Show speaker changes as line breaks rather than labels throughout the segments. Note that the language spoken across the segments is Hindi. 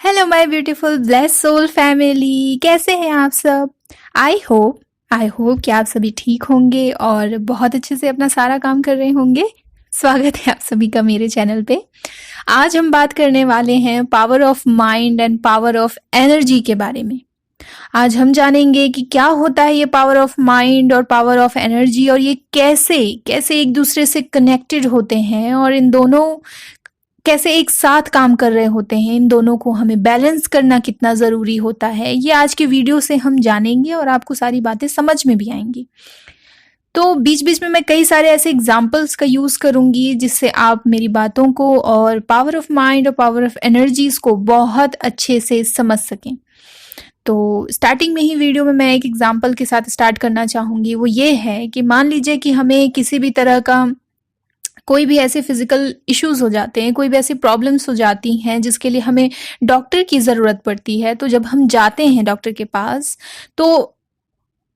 Hello my beautiful blessed soul family, कैसे हैं आप सब। आई होप कि आप सभी ठीक होंगे और बहुत अच्छे से अपना सारा काम कर रहे होंगे। स्वागत है आप सभी का मेरे चैनल पे। आज हम बात करने वाले हैं power of mind and power of energy के बारे में। आज हम जानेंगे कि क्या होता है ये पावर ऑफ माइंड और पावर ऑफ एनर्जी, और ये कैसे कैसे एक दूसरे से कनेक्टेड होते हैं और इन दोनों कैसे एक साथ काम कर रहे होते हैं। इन दोनों को हमें बैलेंस करना कितना ज़रूरी होता है, ये आज के वीडियो से हम जानेंगे और आपको सारी बातें समझ में भी आएंगी। तो बीच बीच में मैं कई सारे ऐसे एग्जाम्पल्स का यूज़ करूंगी जिससे आप मेरी बातों को और पावर ऑफ माइंड और पावर ऑफ एनर्जीज को बहुत अच्छे से समझ सकें। तो स्टार्टिंग में ही वीडियो में मैं एक एग्जाम्पल के साथ स्टार्ट करना चाहूँगी। वो ये है कि मान लीजिए कि हमें किसी भी तरह का कोई भी ऐसे फिजिकल इश्यूज हो जाते हैं, कोई भी ऐसी प्रॉब्लम्स हो जाती हैं जिसके लिए हमें डॉक्टर की ज़रूरत पड़ती है। तो जब हम जाते हैं डॉक्टर के पास तो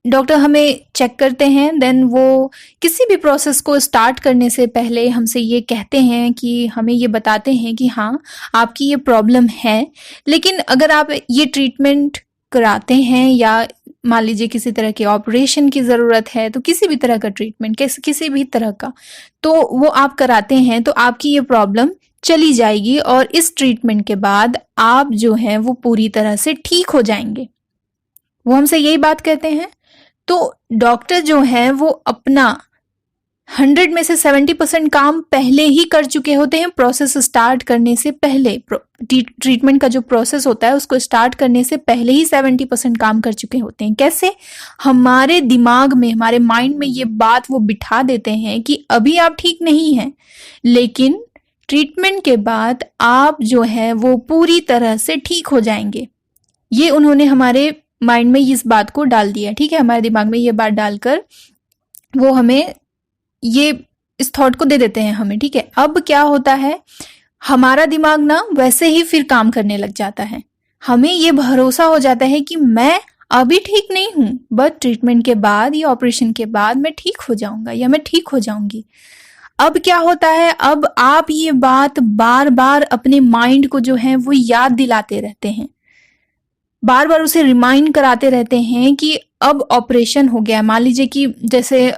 डॉक्टर हमें चेक करते हैं, देन वो किसी भी प्रोसेस को स्टार्ट करने से पहले हमसे ये कहते हैं कि हमें ये बताते हैं कि हाँ आपकी ये प्रॉब्लम है, लेकिन अगर आप ये ट्रीटमेंट कराते हैं या मान लीजिए किसी तरह के ऑपरेशन की ज़रूरत है, तो किसी भी तरह का ट्रीटमेंट किसी भी तरह का तो वो आप कराते हैं तो आपकी ये प्रॉब्लम चली जाएगी और इस ट्रीटमेंट के बाद आप जो हैं वो पूरी तरह से ठीक हो जाएंगे। वो हमसे यही बात कहते हैं। तो डॉक्टर जो हैं वो अपना 100 में से 70% काम पहले ही कर चुके होते हैं। प्रोसेस स्टार्ट करने से पहले, ट्रीटमेंट का जो प्रोसेस होता है उसको स्टार्ट करने से पहले ही 70% काम कर चुके होते हैं। कैसे? हमारे दिमाग में, हमारे माइंड में ये बात वो बिठा देते हैं कि अभी आप ठीक नहीं हैं, लेकिन ट्रीटमेंट के बाद आप जो है वो पूरी तरह से ठीक हो जाएंगे। ये उन्होंने हमारे माइंड में इस बात को डाल दिया, ठीक है, हमारे दिमाग में ये बात डालकर वो हमें ये इस थॉट को दे देते हैं हमें, ठीक है। अब क्या होता है, हमारा दिमाग ना वैसे ही फिर काम करने लग जाता है। हमें ये भरोसा हो जाता है कि मैं अभी ठीक नहीं हूं, बट ट्रीटमेंट के बाद या ऑपरेशन के बाद मैं ठीक हो जाऊंगा या मैं ठीक हो जाऊंगी। अब क्या होता है, अब आप ये बात बार बार अपने माइंड को जो है वो याद दिलाते रहते हैं, बार बार उसे रिमाइंड कराते रहते हैं कि अब ऑपरेशन हो गया। मान लीजिए कि जैसे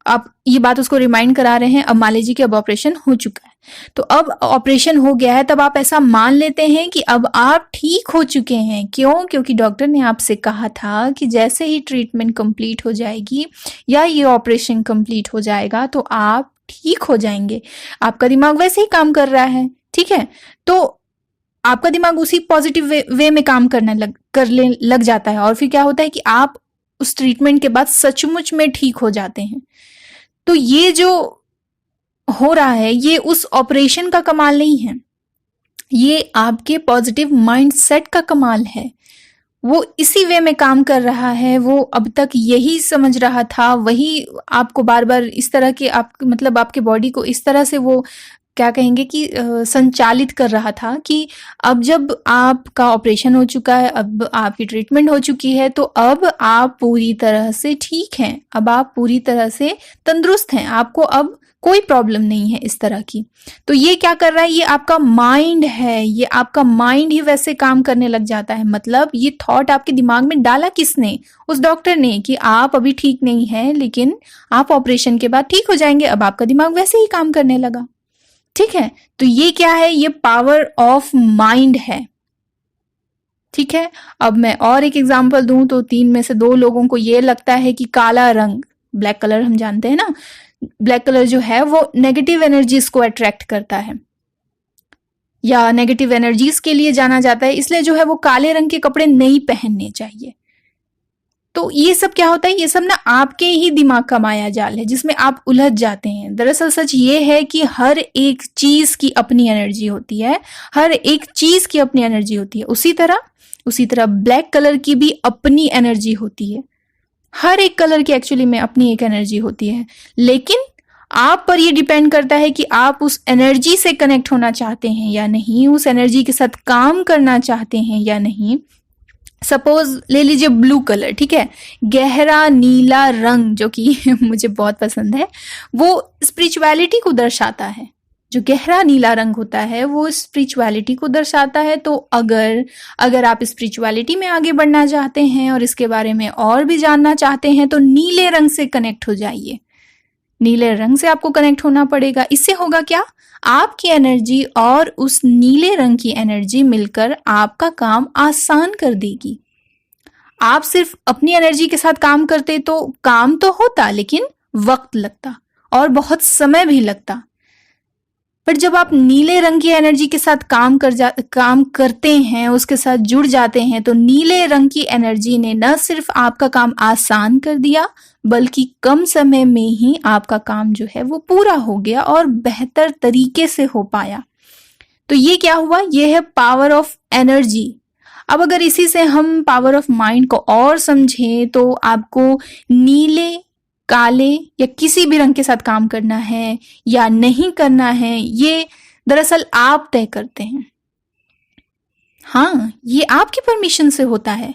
आप ये बात उसको रिमाइंड करा रहे हैं, अब मान लीजिए कि अब ऑपरेशन हो चुका है, तो अब ऑपरेशन हो गया है, तब आप ऐसा मान लेते हैं कि अब आप ठीक हो चुके हैं। क्यों? क्योंकि डॉक्टर ने आपसे कहा था कि जैसे ही ट्रीटमेंट कंप्लीट हो जाएगी या ये ऑपरेशन कंप्लीट हो जाएगा तो आप ठीक हो जाएंगे। आपका दिमाग वैसे ही काम कर रहा है, ठीक है। तो आपका दिमाग उसी पॉजिटिव वे में काम करने लग जाता है और फिर क्या होता है कि आप उस ट्रीटमेंट के बाद सचमुच में ठीक हो जाते हैं। तो ये जो हो रहा है ये उस ऑपरेशन का कमाल नहीं है, ये आपके पॉजिटिव माइंडसेट का कमाल है। वो इसी वे में काम कर रहा है, वो अब तक यही समझ रहा था, वही आपको बार बार इस तरह के मतलब आपके बॉडी को इस तरह से वो क्या कहेंगे कि संचालित कर रहा था कि अब जब आपका ऑपरेशन हो चुका है, अब आपकी ट्रीटमेंट हो चुकी है, तो अब आप पूरी तरह से ठीक हैं, अब आप पूरी तरह से तंदुरुस्त हैं, आपको अब कोई प्रॉब्लम नहीं है इस तरह की। तो ये क्या कर रहा है, ये आपका माइंड है, ये आपका माइंड ही वैसे काम करने लग जाता है। मतलब ये थॉट आपके दिमाग में डाला किसने? उस डॉक्टर ने, कि आप अभी ठीक नहीं हैं लेकिन आप ऑपरेशन के बाद ठीक हो जाएंगे। अब आपका दिमाग वैसे ही काम करने लगा, ठीक है। तो ये क्या है, ये पावर ऑफ माइंड है, ठीक है। अब मैं और एक एग्जांपल दूं तो 3 में से 2 लोगों को ये लगता है कि काला रंग, ब्लैक कलर हम जानते हैं ना, ब्लैक कलर जो है वो नेगेटिव एनर्जीज को अट्रैक्ट करता है या नेगेटिव एनर्जीज के लिए जाना जाता है, इसलिए जो है वो काले रंग के कपड़े नहीं पहनने चाहिए। तो ये सब क्या होता है, ये सब ना आपके ही दिमाग का माया जाल है जिसमें आप उलझ जाते हैं। दरअसल सच ये है कि हर एक चीज की अपनी एनर्जी होती है, हर एक चीज की अपनी एनर्जी होती है। उसी तरह ब्लैक कलर की भी अपनी एनर्जी होती है। हर एक कलर की एक्चुअली में अपनी एक एनर्जी होती है, लेकिन आप पर ये डिपेंड करता है कि आप उस एनर्जी से कनेक्ट होना चाहते हैं या नहीं, उस एनर्जी के साथ काम करना चाहते हैं या नहीं। सपोज ले लीजिए ब्लू कलर, ठीक है, गहरा नीला रंग जो कि मुझे बहुत पसंद है, वो स्पिरिचुअलिटी को दर्शाता है। जो गहरा नीला रंग होता है वो स्पिरिचुअलिटी को दर्शाता है। तो अगर आप स्पिरिचुअलिटी में आगे बढ़ना चाहते हैं और इसके बारे में और भी जानना चाहते हैं तो नीले रंग से कनेक्ट हो जाइए। नीले रंग से आपको कनेक्ट होना पड़ेगा। इससे होगा क्या, आपकी एनर्जी और उस नीले रंग की एनर्जी मिलकर आपका काम आसान कर देगी। आप सिर्फ अपनी एनर्जी के साथ काम करते तो काम तो होता, लेकिन वक्त लगता और बहुत समय भी लगता। पर जब आप नीले रंग की एनर्जी के साथ काम करते हैं, उसके साथ जुड़ जाते हैं, तो नीले रंग की एनर्जी ने न सिर्फ आपका काम आसान कर दिया, बल्कि कम समय में ही आपका काम जो है वो पूरा हो गया और बेहतर तरीके से हो पाया। तो ये क्या हुआ, ये है पावर ऑफ एनर्जी। अब अगर इसी से हम पावर ऑफ माइंड को और समझें तो आपको नीले, काले या किसी भी रंग के साथ काम करना है या नहीं करना है, ये दरअसल आप तय करते हैं। हाँ, ये आपकी परमिशन से होता है।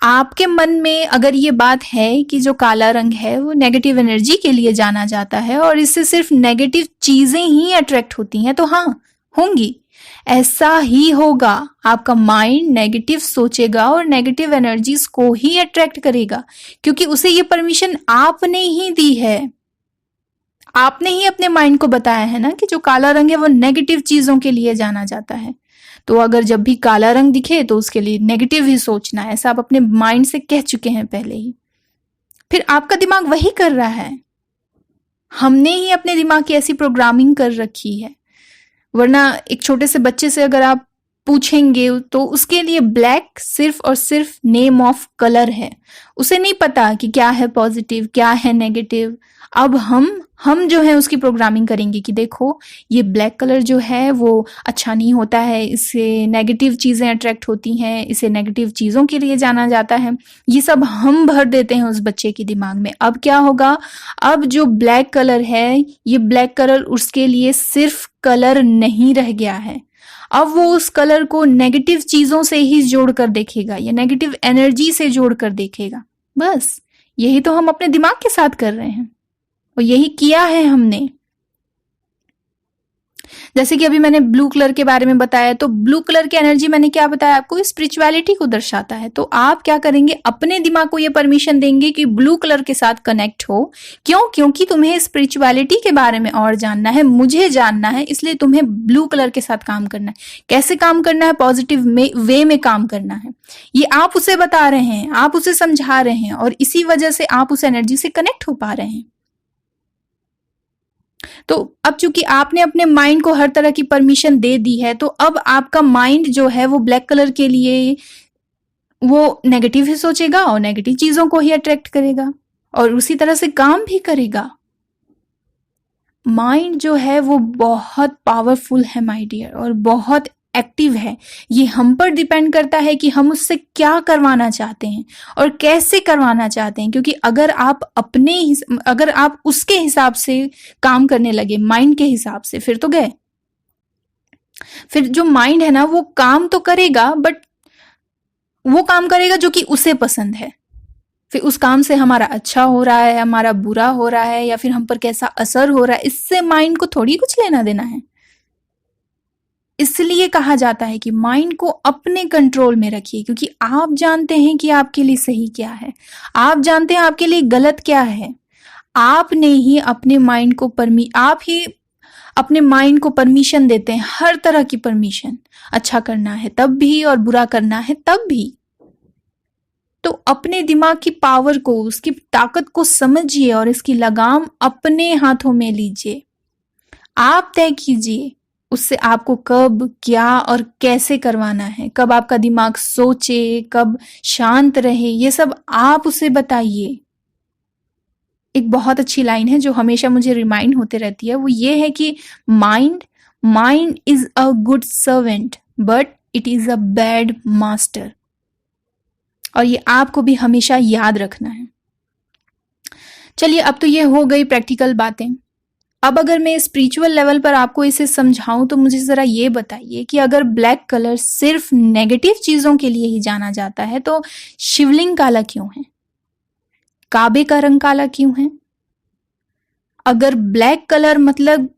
आपके मन में अगर ये बात है कि जो काला रंग है वो नेगेटिव एनर्जी के लिए जाना जाता है और इससे सिर्फ नेगेटिव चीजें ही अट्रैक्ट होती हैं, तो हाँ, होंगी, ऐसा ही होगा। आपका माइंड नेगेटिव सोचेगा और नेगेटिव एनर्जीज को ही अट्रैक्ट करेगा, क्योंकि उसे ये परमिशन आपने ही दी है। आपने ही अपने माइंड को बताया है ना कि जो काला रंग है वो नेगेटिव चीजों के लिए जाना जाता है। तो अगर जब भी काला रंग दिखे तो उसके लिए नेगेटिव ही सोचना है, ऐसा आप अपने माइंड से कह चुके हैं पहले ही। फिर आपका दिमाग वही कर रहा है। हमने ही अपने दिमाग की ऐसी प्रोग्रामिंग कर रखी है। वरना एक छोटे से बच्चे से अगर आप पूछेंगे तो उसके लिए ब्लैक सिर्फ और सिर्फ नेम ऑफ कलर है। उसे नहीं पता कि क्या है पॉजिटिव, क्या है नेगेटिव। अब हम जो है उसकी प्रोग्रामिंग करेंगे कि देखो ये ब्लैक कलर जो है वो अच्छा नहीं होता है, इससे नेगेटिव चीज़ें अट्रैक्ट होती हैं, इसे नेगेटिव चीज़ों के लिए जाना जाता है। ये सब हम भर देते हैं उस बच्चे के दिमाग में। अब क्या होगा, अब जो ब्लैक कलर है, ये ब्लैक कलर उसके लिए सिर्फ कलर नहीं रह गया है। अब वो उस कलर को नेगेटिव चीज़ों से ही जोड़ कर देखेगा या नेगेटिव एनर्जी से जोड़ कर देखेगा। बस यही तो हम अपने दिमाग के साथ कर रहे हैं और यही किया है हमने। जैसे कि अभी मैंने ब्लू कलर के बारे में बताया, तो ब्लू कलर की एनर्जी मैंने क्या बताया आपको, स्पिरिचुअलिटी को दर्शाता है। तो आप क्या करेंगे, अपने दिमाग को ये परमिशन देंगे कि ब्लू कलर के साथ कनेक्ट हो। क्यों? क्योंकि तुम्हें स्पिरिचुअलिटी के बारे में और जानना है, मुझे जानना है, इसलिए तुम्हें ब्लू कलर के साथ काम करना है। कैसे काम करना है? पॉजिटिव वे में काम करना है। ये आप उसे बता रहे हैं, आप उसे समझा रहे हैं और इसी वजह से आप उस एनर्जी से कनेक्ट हो पा रहे हैं। तो अब चूंकि आपने अपने माइंड को हर तरह की परमिशन दे दी है, तो अब आपका माइंड जो है वो ब्लैक कलर के लिए वो नेगेटिव ही सोचेगा और नेगेटिव चीजों को ही अट्रैक्ट करेगा और उसी तरह से काम भी करेगा। माइंड जो है वो बहुत पावरफुल है माय डियर, और बहुत एक्टिव है। ये हम पर डिपेंड करता है कि हम उससे क्या करवाना चाहते हैं और कैसे करवाना चाहते हैं। क्योंकि अगर आप उसके हिसाब से काम करने लगे, माइंड के हिसाब से, फिर तो गए। फिर जो माइंड है ना वो काम तो करेगा, बट वो काम करेगा जो कि उसे पसंद है। फिर उस काम से हमारा अच्छा हो रहा है, हमारा बुरा हो रहा है, या फिर हम पर कैसा असर हो रहा है, इससे माइंड को थोड़ी कुछ लेना देना है। इसलिए कहा जाता है कि माइंड को अपने कंट्रोल में रखिए, क्योंकि आप जानते हैं कि आपके लिए सही क्या है, आप जानते हैं आपके लिए गलत क्या है। आपने ही अपने माइंड को आप ही अपने माइंड को परमिशन देते हैं, हर तरह की परमिशन। अच्छा करना है तब भी और बुरा करना है तब भी। तो अपने दिमाग की पावर को, उसकी ताकत को समझिए और इसकी लगाम अपने हाथों में लीजिए। आप तय कीजिए उससे आपको कब, क्या और कैसे करवाना है। कब आपका दिमाग सोचे, कब शांत रहे, ये सब आप उसे बताइए। एक बहुत अच्छी लाइन है जो हमेशा मुझे रिमाइंड होते रहती है, वो ये है कि mind is a good servant but it is a bad master. और ये आपको भी हमेशा याद रखना है। चलिए, अब तो ये हो गई प्रैक्टिकल बातें। अब अगर मैं स्पिरिचुअल लेवल पर आपको इसे समझाऊं तो मुझे जरा ये बताइए कि अगर ब्लैक कलर सिर्फ नेगेटिव चीजों के लिए ही जाना जाता है तो शिवलिंग काला क्यों है? काबे का रंग काला क्यों है? अगर ब्लैक कलर मतलब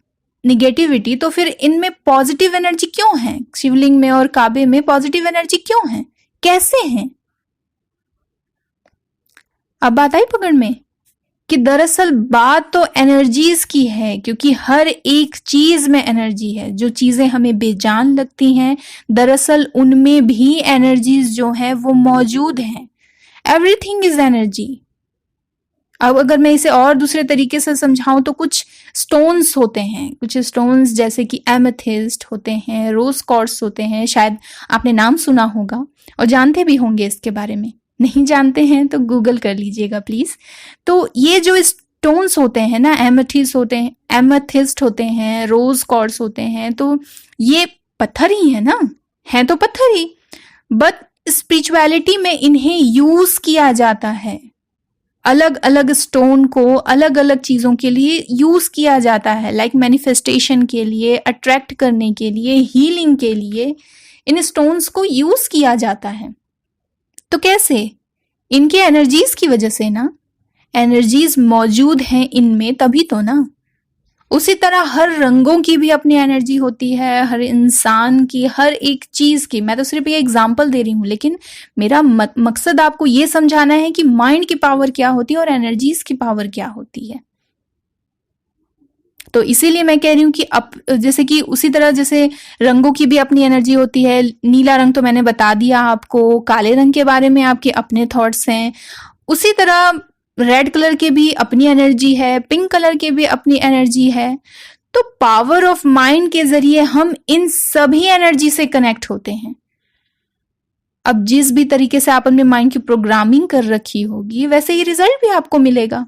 निगेटिविटी, तो फिर इनमें पॉजिटिव एनर्जी क्यों है? शिवलिंग में और काबे में पॉजिटिव एनर्जी क्यों है? कैसे हैं? अब बात आई पकड़ में कि दरअसल बात तो एनर्जीज की है, क्योंकि हर एक चीज में एनर्जी है। जो चीजें हमें बेजान लगती हैं, दरअसल उनमें भी एनर्जीज जो है वो मौजूद हैं। Everything is energy. अब अगर मैं इसे और दूसरे तरीके से समझाऊं तो कुछ स्टोन्स होते हैं, कुछ स्टोन्स जैसे कि एमेथिस्ट होते हैं, रोज क्वार्ट्ज होते हैं, शायद आपने नाम सुना होगा और जानते भी होंगे इसके बारे में। नहीं जानते हैं तो गूगल कर लीजिएगा प्लीज। तो ये जो स्टोन्स होते हैं ना, एमेथिस्ट होते हैं, रोज क्वार्ट्ज होते हैं, तो ये पत्थर ही है ना, है तो पत्थर ही, बट स्पिरिचुअलिटी में इन्हें यूज किया जाता है। अलग अलग स्टोन को अलग अलग चीजों के लिए यूज किया जाता है, लाइक मैनिफेस्टेशन के लिए, अट्रैक्ट करने के लिए, हीलिंग के लिए इन स्टोन्स को यूज किया जाता है। तो कैसे? इनके एनर्जीज की वजह से ना, एनर्जीज मौजूद हैं इनमें तभी तो ना। उसी तरह हर रंगों की भी अपनी एनर्जी होती है, हर इंसान की, हर एक चीज की। मैं तो सिर्फ ये एग्जांपल दे रही हूँ, लेकिन मेरा मकसद आपको ये समझाना है कि माइंड की पावर क्या होती है और एनर्जीज की पावर क्या होती है। तो इसीलिए मैं कह रही हूँ कि अब जैसे कि उसी तरह जैसे रंगों की भी अपनी एनर्जी होती है। नीला रंग तो मैंने बता दिया आपको, काले रंग के बारे में आपके अपने थॉट्स हैं। उसी तरह रेड कलर के भी अपनी एनर्जी है, पिंक कलर के भी अपनी एनर्जी है। तो पावर ऑफ माइंड के जरिए हम इन सभी एनर्जी से कनेक्ट होते हैं। अब जिस भी तरीके से आप अपने माइंड की प्रोग्रामिंग कर रखी होगी, वैसे ही रिजल्ट भी आपको मिलेगा।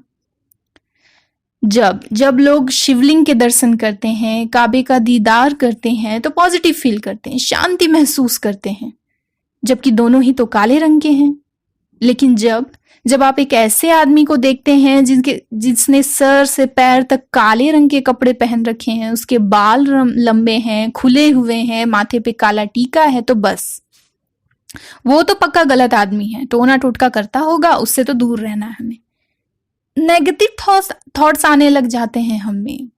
जब लोग शिवलिंग के दर्शन करते हैं, काबे का दीदार करते हैं, तो पॉजिटिव फील करते हैं, शांति महसूस करते हैं, जबकि दोनों ही तो काले रंग के हैं। लेकिन जब आप एक ऐसे आदमी को देखते हैं जिसने सर से पैर तक काले रंग के कपड़े पहन रखे हैं, उसके बाल लंबे हैं, खुले हुए हैं, माथे पे काला टीका है, तो बस वो तो पक्का गलत आदमी है, टोना टोटका करता होगा, उससे तो दूर रहना है हमें। नेगेटिव थॉट्स आने लग जाते हैं हमें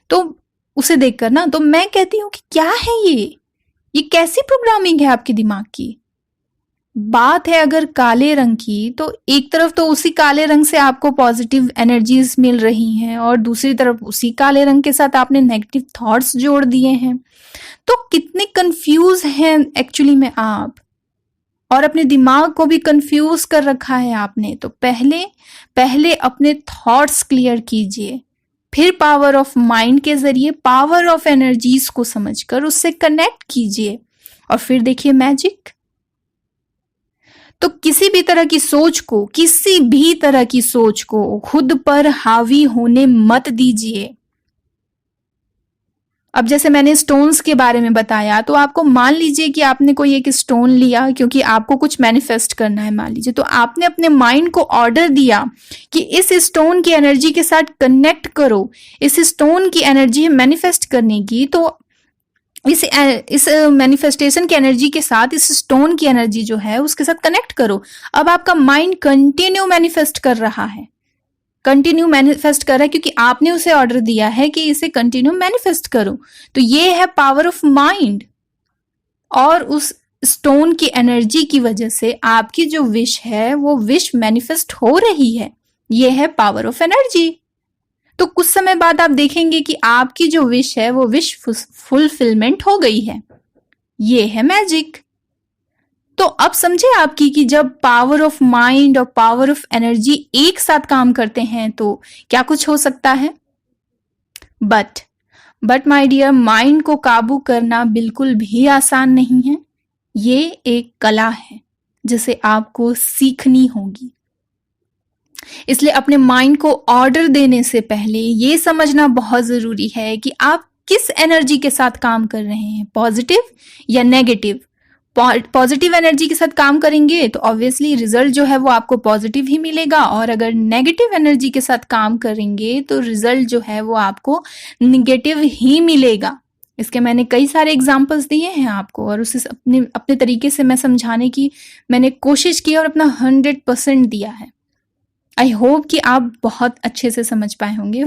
तो उसे देखकर ना, तो मैं कहती हूँ कि क्या है ये कैसी प्रोग्रामिंग है आपके दिमाग की। बात है अगर काले रंग की, तो एक तरफ तो उसी काले रंग से आपको पॉजिटिव एनर्जीज मिल रही हैं और दूसरी तरफ उसी काले रंग के साथ आपने नेगेटिव थॉट्स जोड़ दिए हैं। तो कितने कंफ्यूज हैं एक्चुअली में आप, और अपने दिमाग को भी कंफ्यूज कर रखा है आपने। तो पहले अपने थॉट्स क्लियर कीजिए, फिर पावर ऑफ माइंड के जरिए पावर ऑफ एनर्जीज को समझकर उससे कनेक्ट कीजिए, और फिर देखिए मैजिक। तो किसी भी तरह की सोच को खुद पर हावी होने मत दीजिए। अब जैसे मैंने स्टोन्स के बारे में बताया, तो आपको मान लीजिए कि आपने कोई एक स्टोन लिया क्योंकि आपको कुछ मैनिफेस्ट करना है, मान लीजिए, तो आपने अपने माइंड को ऑर्डर दिया कि इस स्टोन की एनर्जी के साथ कनेक्ट करो, इस स्टोन की एनर्जी मैनिफेस्ट करने की। तो इस मैनिफेस्टेशन की एनर्जी के साथ इस स्टोन की एनर्जी जो है उसके साथ कनेक्ट करो। अब आपका माइंड कंटिन्यू मैनिफेस्ट कर रहा है, क्योंकि आपने उसे ऑर्डर दिया है कि इसे कंटिन्यू मैनिफेस्ट करो। तो ये है पावर ऑफ माइंड, और उस स्टोन की एनर्जी की वजह से आपकी जो विश है वो विश मैनिफेस्ट हो रही है। ये है पावर ऑफ एनर्जी। तो कुछ समय बाद आप देखेंगे कि आपकी जो विश है वो विश फुलफिलमेंट हो गई है। ये है मैजिक। तो अब समझे आपकी कि जब पावर ऑफ माइंड और पावर ऑफ एनर्जी एक साथ काम करते हैं तो क्या कुछ हो सकता है। बट माय डियर, माइंड को काबू करना बिल्कुल भी आसान नहीं है। ये एक कला है जिसे आपको सीखनी होगी। इसलिए अपने माइंड को ऑर्डर देने से पहले ये समझना बहुत जरूरी है कि आप किस एनर्जी के साथ काम कर रहे हैं, पॉजिटिव या नेगेटिव। पॉजिटिव एनर्जी के साथ काम करेंगे तो ऑब्वियसली रिजल्ट जो है वो आपको पॉजिटिव ही मिलेगा, और अगर नेगेटिव एनर्जी के साथ काम करेंगे तो रिजल्ट जो है वो आपको निगेटिव ही मिलेगा। इसके मैंने कई सारे एग्जाम्पल्स दिए हैं आपको, और उसे अपने तरीके से मैं समझाने की मैंने कोशिश की और अपना 100% दिया है। आई होप कि आप बहुत अच्छे से समझ पाए होंगे।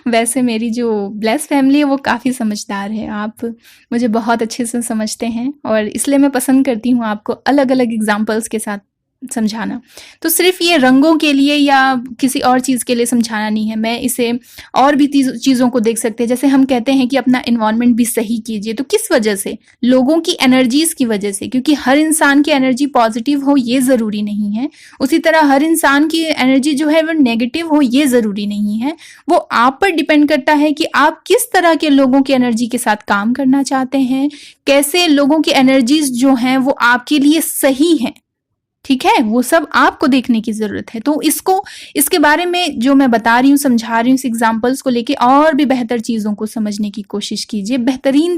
वैसे मेरी जो ब्लेस फैमिली है वो काफ़ी समझदार है। आप मुझे बहुत अच्छे से समझते हैं और इसलिए मैं पसंद करती हूँ आपको अलग-अलग एग्ज़ाम्पल्स के साथ समझाना। तो सिर्फ़ ये रंगों के लिए या किसी और चीज़ के लिए समझाना नहीं है, मैं इसे और भी चीज़ों को देख सकते हैं। जैसे हम कहते हैं कि अपना एनवायरनमेंट भी सही कीजिए, तो किस वजह से? लोगों की एनर्जीज़ की वजह से, क्योंकि हर इंसान की एनर्जी पॉज़िटिव हो ये ज़रूरी नहीं है। उसी तरह हर इंसान की एनर्जी जो है वो नेगेटिव हो ये ज़रूरी नहीं है। वो आप पर डिपेंड करता है कि आप किस तरह के लोगों की एनर्जी के साथ काम करना चाहते हैं, कैसे लोगों की एनर्जीज़ जो हैं वो आपके लिए सही हैं। ठीक है? वो सब आपको देखने की ज़रूरत है। तो इसके बारे में जो मैं बता रही हूँ, समझा रही हूँ, इस एग्ज़ाम्पल्स को लेके और भी बेहतर चीज़ों को समझने की कोशिश कीजिए, बेहतरीन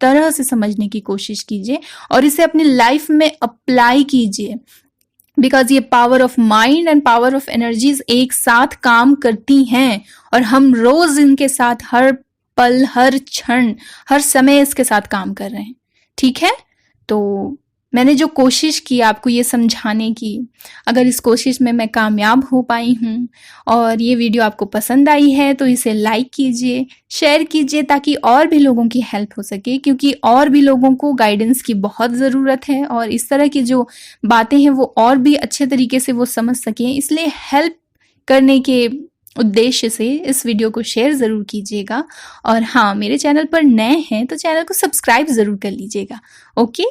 तरह से समझने की कोशिश कीजिए और इसे अपनी लाइफ़ में अप्लाई कीजिए। बिकॉज़ ये power of mind and power of energies एक साथ काम करती हैं और हम रोज़ इनके साथ हर पल, हर क्षण, हर समय इसके साथ काम कर रहे हैं। ठीक है? तो मैंने जो कोशिश की आपको ये समझाने की, अगर इस कोशिश में मैं कामयाब हो पाई हूँ और ये वीडियो आपको पसंद आई है तो इसे लाइक कीजिए, शेयर कीजिए ताकि और भी लोगों की हेल्प हो सके, क्योंकि और भी लोगों को गाइडेंस की बहुत ज़रूरत है और इस तरह की जो बातें हैं वो और भी अच्छे तरीके से वो समझ सकें। इसलिए हेल्प करने के उद्देश्य से इस वीडियो को शेयर ज़रूर कीजिएगा और हाँ, मेरे चैनल पर नए हैं तो चैनल को सब्सक्राइब ज़रूर कर लीजिएगा। ओके,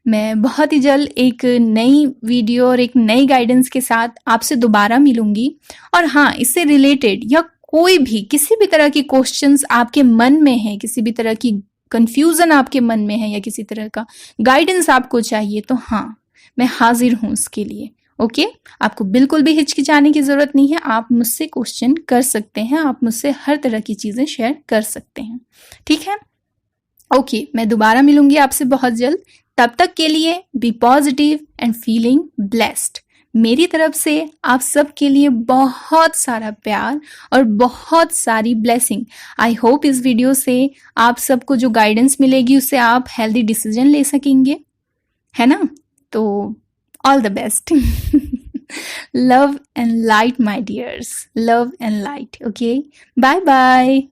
मैं बहुत ही जल्द एक नई वीडियो और एक नई गाइडेंस के साथ आपसे दोबारा मिलूंगी। और हाँ, इससे रिलेटेड या कोई भी किसी भी तरह की क्वेश्चंस आपके मन में है, किसी भी तरह की कंफ्यूजन आपके मन में है या किसी तरह का गाइडेंस आपको चाहिए, तो हाँ, मैं हाजिर हूँ उसके लिए। ओके, आपको बिल्कुल भी हिचकिचाने की ज़रूरत नहीं है, आप मुझसे क्वेश्चन कर सकते हैं, आप मुझसे हर तरह की चीज़ें शेयर कर सकते हैं। ठीक है? ओके, मैं दोबारा मिलूंगी आपसे बहुत जल्द। तब तक के लिए be positive and feeling blessed. मेरी तरफ से आप सबके लिए बहुत सारा प्यार और बहुत सारी ब्लेसिंग। आई होप इस वीडियो से आप सबको जो गाइडेंस मिलेगी उससे आप हेल्दी डिसीजन ले सकेंगे, है ना? तो all the best. Love and light my dears, love and light. Okay, bye bye.